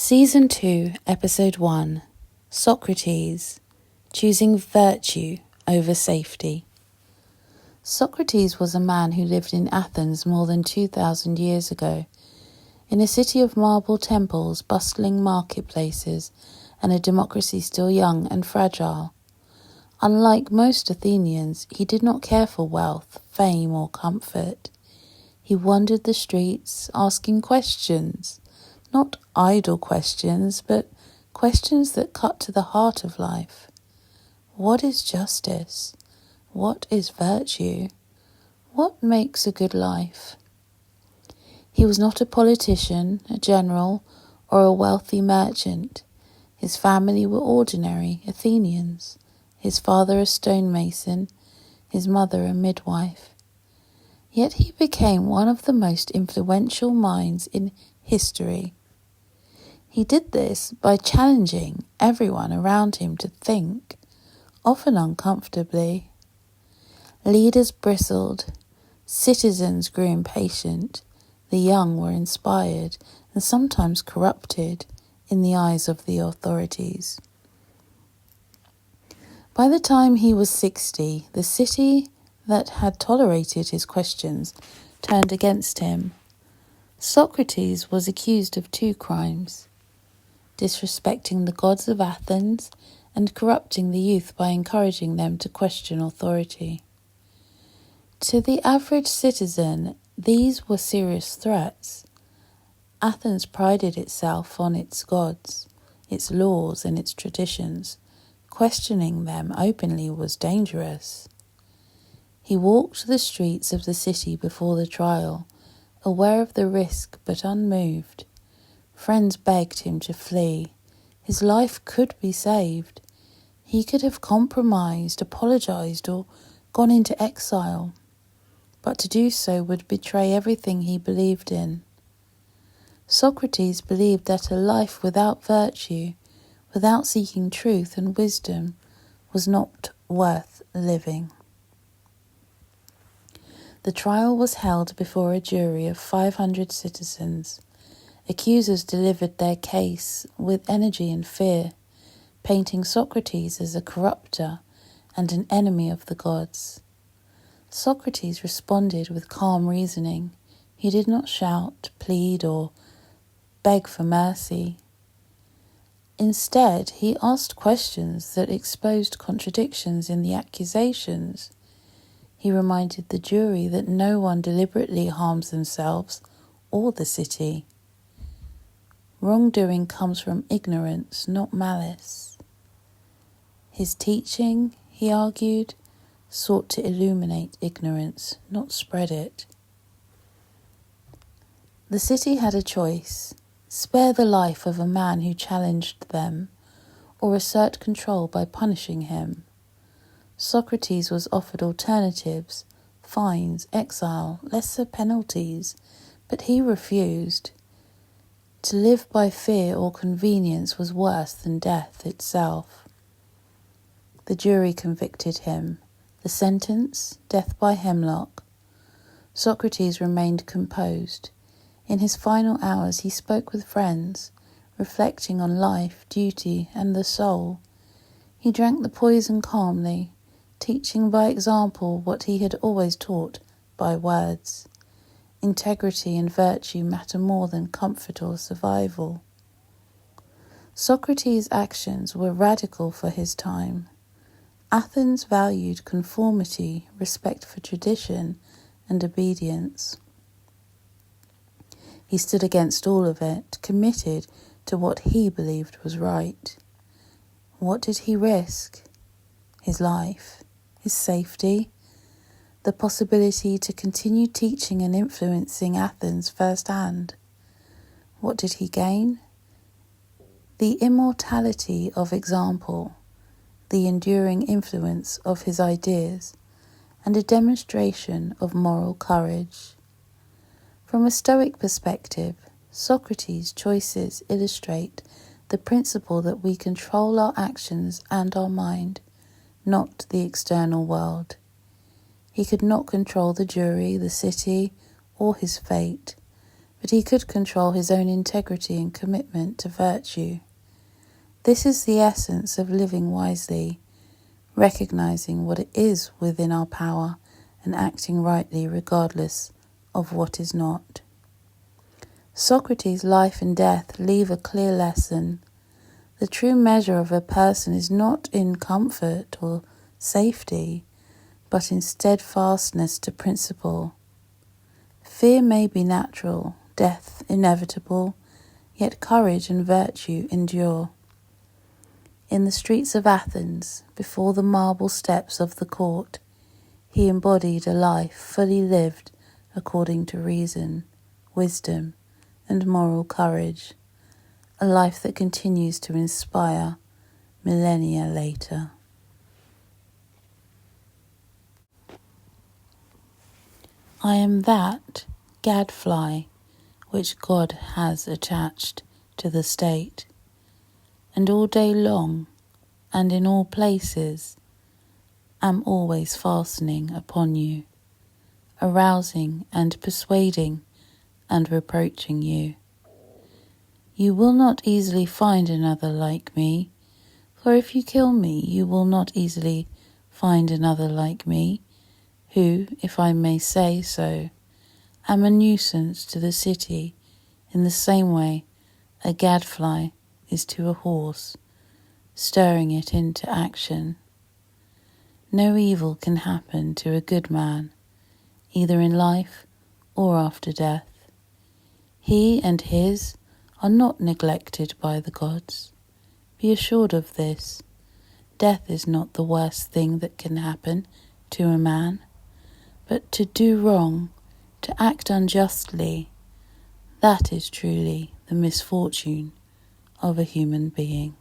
Season 2, Episode 1, Socrates, Choosing Virtue over Safety. Socrates was a man who lived in Athens more than 2,000 years ago, in a city of marble temples, bustling marketplaces, and a democracy still young and fragile. Unlike most Athenians, he did not care for wealth, fame, or comfort. He wandered the streets, asking questions. Not idle questions, but questions that cut to the heart of life. What is justice? What is virtue? What makes a good life? He was not a politician, a general, or a wealthy merchant. His family were ordinary Athenians, his father a stonemason, his mother a midwife. Yet he became one of the most influential minds in history. He did this by challenging everyone around him to think, often uncomfortably. Leaders bristled, citizens grew impatient, the young were inspired and sometimes corrupted in the eyes of the authorities. By the time he was 60, the city that had tolerated his questions turned against him. Socrates was accused of 2 crimes: disrespecting the gods of Athens and corrupting the youth by encouraging them to question authority. To the average citizen, these were serious threats. Athens prided itself on its gods, its laws, and its traditions. Questioning them openly was dangerous. He walked the streets of the city before the trial, aware of the risk but unmoved. Friends begged him to flee. His life could be saved. He could have compromised, apologized, or gone into exile. But to do so would betray everything he believed in. Socrates believed that a life without virtue, without seeking truth and wisdom, was not worth living. The trial was held before a jury of 500 citizens. Accusers delivered their case with energy and fear, painting Socrates as a corrupter and an enemy of the gods. Socrates responded with calm reasoning. He did not shout, plead, or beg for mercy. Instead, he asked questions that exposed contradictions in the accusations. He reminded the jury that no one deliberately harms themselves or the city. Wrongdoing comes from ignorance, not malice. His teaching, he argued, sought to illuminate ignorance, not spread it. The city had a choice: spare the life of a man who challenged them, or assert control by punishing him. Socrates was offered alternatives: fines, exile, lesser penalties, but he refused. To live by fear or convenience was worse than death itself. The jury convicted him. The sentence, death by hemlock. Socrates remained composed. In his final hours he spoke with friends, reflecting on life, duty, and the soul. He drank the poison calmly, teaching by example what he had always taught by words. Integrity and virtue matter more than comfort or survival. Socrates' actions were radical for his time. Athens valued conformity, respect for tradition, and obedience. He stood against all of it, committed to what he believed was right. What did he risk? His life, his safety, the possibility to continue teaching and influencing Athens firsthand. What did he gain? The immortality of example, the enduring influence of his ideas, and a demonstration of moral courage. From a Stoic perspective, Socrates' choices illustrate the principle that we control our actions and our mind, not the external world. He could not control the jury, the city, or his fate. but he could control his own integrity and commitment to virtue. This is the essence of living wisely, recognizing what it is within our power and acting rightly regardless of what is not. Socrates' life and death leave a clear lesson. The true measure of a person is not in comfort or safety, but in steadfastness to principle. Fear may be natural, death inevitable, yet courage and virtue endure. In the streets of Athens, before the marble steps of the court, he embodied a life fully lived according to reason, wisdom, and moral courage, a life that continues to inspire millennia later. I am that gadfly which God has attached to the state, and all day long, and in all places, am always fastening upon you, arousing and persuading and reproaching you. You will not easily find another like me, for if you kill me, you will not easily find another like me, who, if I may say so, am a nuisance to the city in the same way a gadfly is to a horse, stirring it into action. No evil can happen to a good man, either in life or after death. He and his are not neglected by the gods. Be assured of this. Death is not the worst thing that can happen to a man, but to do wrong, to act unjustly, that is truly the misfortune of a human being.